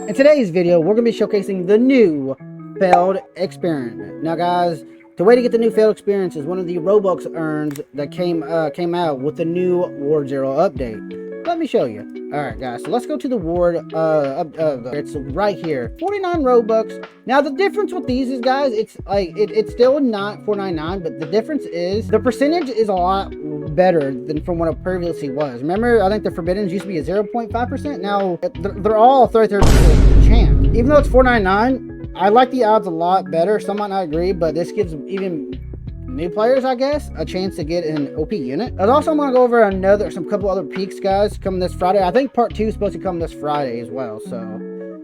In today's video, we're going to be showcasing the new failed experiment. Now guys, the way to get the new failed experience is one of the Roblox urns that came out with the new Ward 0 update. Let me show you. Alright guys, so let's go to the Ward, it's right here. 49 Robux. Now the difference with these is, guys, it's like, it's still not 4.99, but the difference is the percentage is a lot better than from what it previously was. Remember, I think the Forbiddens used to be a 0.5%. Now they're all 33% chance. Even though it's 4.99, I like the odds a lot better. Some might not agree, but this gives even new players, I guess, a chance to get an OP unit. I was also going to go over some couple other peaks, guys, coming this Friday. I think part 2 is supposed to come this Friday as well. So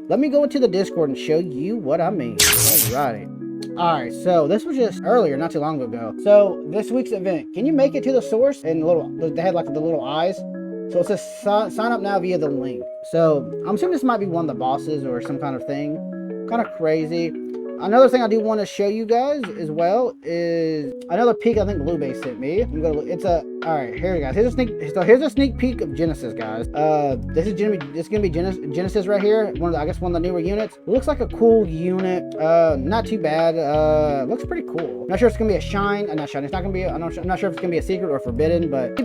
let me go into the Discord and show you what I mean. Alrighty. Alright, so this was just earlier, not too long ago. So this week's event, can you make it to the source? And they had like the little eyes. So it says sign up now via the link. So I'm assuming this might be one of the bosses or some kind of thing. Kind of crazy. Another thing I do want to show you guys as well is another peek I think Blue Base sent me. Alright, here guys. Here's a sneak peek of Genesis, guys. This is gonna be Genesis right here. I guess one of the newer units. It looks like a cool unit. Not too bad. Looks pretty cool. Not sure if it's gonna be a shine. Not shine. It's not gonna be. I'm not sure if it's gonna be a secret or forbidden. But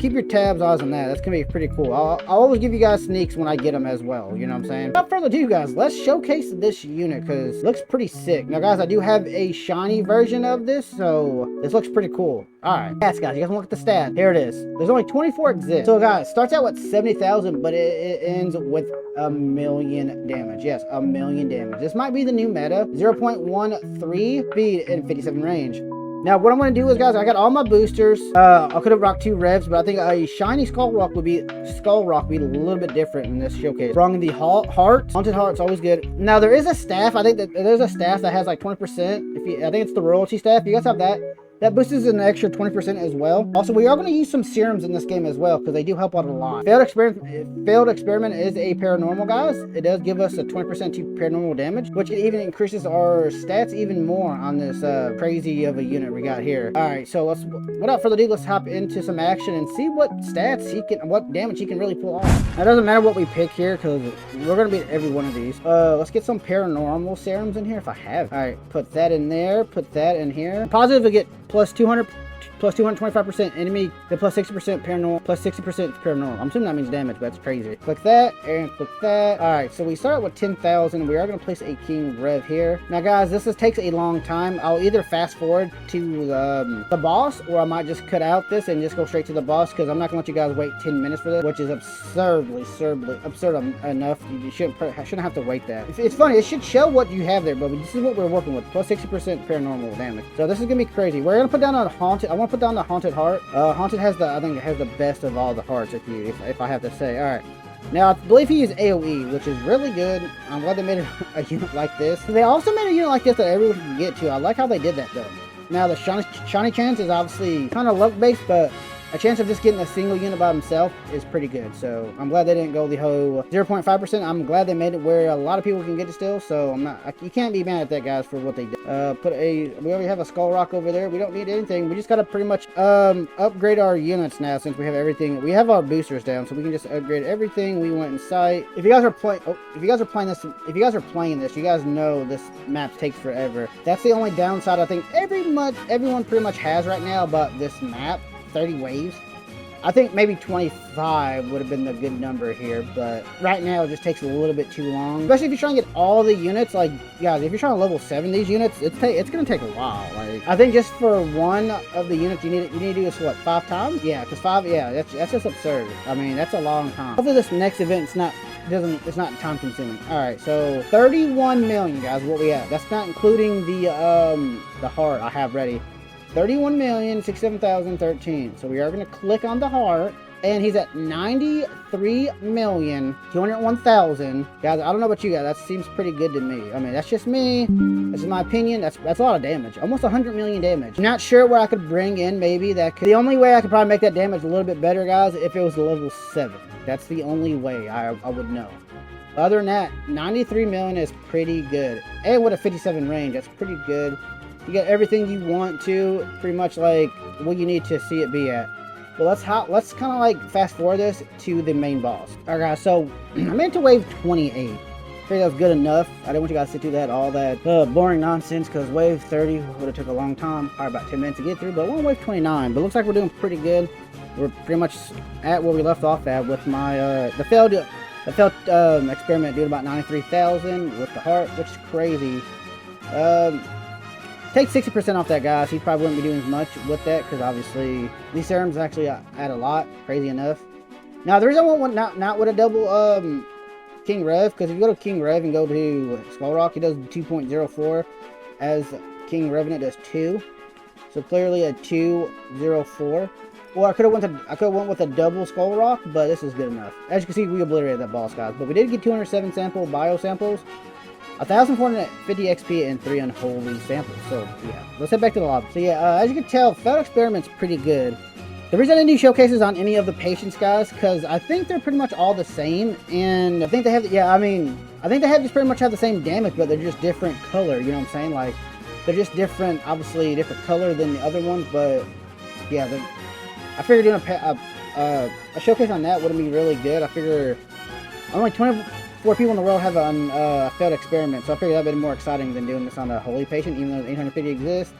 keep your tabs on that. That's gonna be pretty cool. I'll always give you guys sneaks when I get them as well. You know what I'm saying? Without further ado, guys, let's showcase this unit because it looks pretty sick. Now, guys, I do have a shiny version of this, so this looks pretty cool. All right, yes, guys, you guys want to look at the stat? Here it is. There's only 24 exist. So, guys, starts out with 70,000, but it ends with 1,000,000 damage. Yes, 1,000,000 damage. This might be the new meta. 0.13 speed and 57 range. Now, what I'm going to do is, guys, I got all my boosters. I could have rocked 2 revs, but I think a shiny Skull Rock would be a little bit different in this showcase. Wrong the heart. Haunted Heart's always good. Now, there is a staff. I think that there's a staff that has like 20%. I think it's the royalty staff. If you guys have that. That boosts an extra 20% as well. Also, we are going to use some serums in this game as well because they do help out a lot. Failed experiment is a paranormal, guys. It does give us a 20% to paranormal damage, which it even increases our stats even more on this crazy of a unit we got here. All right, so without further ado, let's hop into some action and see what stats what damage he can really pull off. Now, it doesn't matter what we pick here because we're going to beat every one of these. Let's get some paranormal serums in here if I have. All right, put that in there. Put that in here. Positive to get plus 225% enemy, the plus 60% paranormal, plus 60% paranormal. I'm assuming that means damage, but that's crazy. Click that and click that. All right, so we start with 10,000. We are going to place a king rev here. Now, guys, this takes a long time. I'll either fast forward to the boss, or I might just cut out this and just go straight to the boss because I'm not going to let you guys wait 10 minutes for this, which is absurd enough. You shouldn't have to wait that. It's funny. It should show what you have there, but this is what we're working with. Plus 60% paranormal damage. So this is going to be crazy. We're going to put down a haunted. I want to put down the Haunted Heart. Haunted has I think it has the best of all the hearts, if I have to say. All right. Now, I believe he used AoE, which is really good. I'm glad they made a unit like this. They also made a unit like this that everyone can get to. I like how they did that, though. Now, the shiny chance is obviously kind of luck-based, but a chance of just getting a single unit by himself is pretty good. So I'm glad they didn't go the whole 0.5%. I'm glad they made it where a lot of people can get it still. So you can't be mad at that, guys, for what they did. We already have a Skull Rock over there. We don't need anything. We just got to pretty much upgrade our units now since we have everything. We have our boosters down, so we can just upgrade everything we want in sight. If you guys are playing this, you guys know this map takes forever. That's the only downside I think everyone pretty much has right now about this map. 30 waves. I think maybe 25 would have been the good number here, but right now it just takes a little bit too long. Especially if you're trying to get all the units. Like, guys, if you're trying to level 7 these units, it's gonna take a while. Like, I think just for one of the units you need to do this what, 5 times? Yeah, because 5. Yeah, that's just absurd. I mean, that's a long time. Hopefully this next event it's not time consuming. All right, so 31 million, guys. What we have? That's not including the heart I have ready. 31,067,013. So we are going to click on the heart, and he's at 93,201,000. Guys, I don't know about you guys. That seems pretty good to me. I mean, that's just me. This is my opinion. That's a lot of damage. Almost 100 million damage. I'm not sure where I could bring in maybe the only way I could probably make that damage a little bit better, guys, if it was level 7. That's the only way I would know. Other than that, 93 million is pretty good. And with a 57 range, that's pretty good. You get everything you want to, pretty much like what you need to see it be at. But let's kind of like fast forward this to the main boss. Alright guys, so I'm into wave 28. figured that was good enough. I didn't want you guys to sit through that all that boring nonsense, because wave 30 would have took a long time, probably about 10 minutes to get through. But we're on wave 29. But looks like we're doing pretty good. We're pretty much at where we left off at with my the failed experiment doing about 93,000 with the heart, which is crazy. Take 60% off that, guys. He probably wouldn't be doing as much with that, because obviously these serums actually add a lot, crazy enough. Now the reason I want not with a double King Rev, because if you go to King Rev and go to Skull Rock, it does 2.04, as King Revenant does 2. So clearly a 204. Or I could have went with a double Skull Rock, but this is good enough. As you can see, we obliterated that boss, guys. But we did get 207 sample bio samples, 1,450 XP, and 3 unholy samples. So yeah, let's head back to the lobby. So yeah, as you can tell, failed experiment's pretty good. The reason I didn't do showcases on any of the patients, guys, because I think they're pretty much all the same, and I think they have, I think they just pretty much have the same damage, but they're just different color. You know what I'm saying? Like, they're just different, obviously different color than the other ones, but yeah, I figured doing a showcase on that wouldn't be really good. I figure only 24 people in the world have a failed experiment, so I figured that'd be more exciting than doing this on a holy patient, even though 850 exists.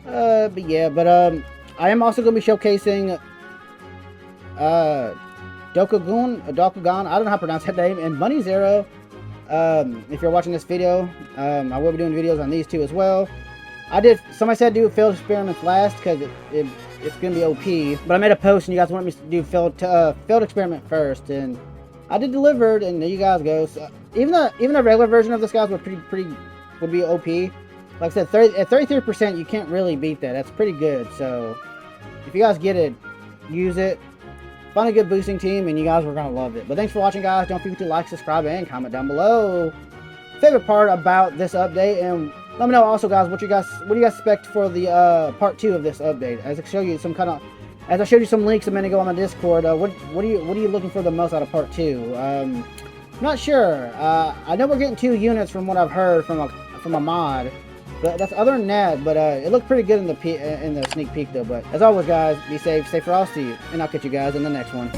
But yeah, I am also going to be showcasing Dokugan, I don't know how to pronounce that name, and Bunny Zero. If you're watching this video, I will be doing videos on these two as well. Somebody said do failed experiments last, because it's going to be OP, but I made a post and you guys wanted me to do failed experiment first, and I did delivered, and there you guys go. So even the regular version of this, guys, would be OP. Like I said, at 33%, you can't really beat that. That's pretty good. So if you guys get it, use it. Find a good boosting team, and you guys are gonna love it. But thanks for watching, guys. Don't forget to like, subscribe, and comment down below favorite part about this update, and let me know also, guys, what do you guys expect for the part 2 of this update. As I showed you some links a minute ago on the Discord. What are you looking for the most out of part 2? Not sure. I know we're getting 2 units from what I've heard from a mod. But that's other than that, but it looked pretty good in the sneak peek though. But as always, guys, be safe, stay frosty, and I'll catch you guys in the next one.